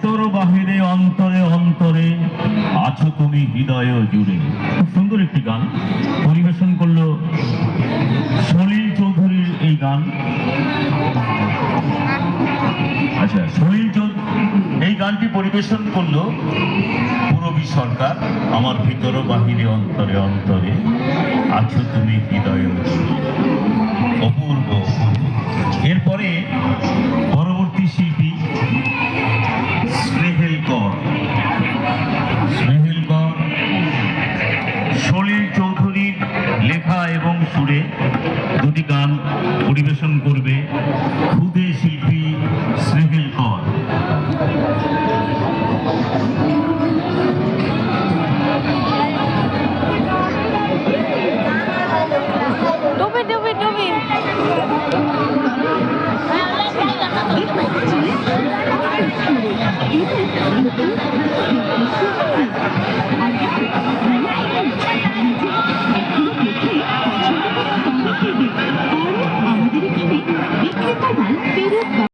ভিতর বাহিরে অন্তরে অন্তরে আছো তুমি হৃদয় জুড়ে। খুব সুন্দর একটি গান পরিবেশন করলো সলিল চৌধুরীর এই গান। আচ্ছা, সলিল চৌধুরী এই গানটি পরিবেশন করলো পূরবী সরকার। আমার ভিতর বাহিরে অন্তরে অন্তরে আছো তুমি হৃদয় জুড়ে। অপূর্ব অপূর্ব। এরপরে পরবর্তী শিল্পী স্নেহেল কর। স্নেহেল কর সলিল চৌধুরীর লেখা এবং সুরে দুটি গান পরিবেশন করবে। খুদে শিল্পী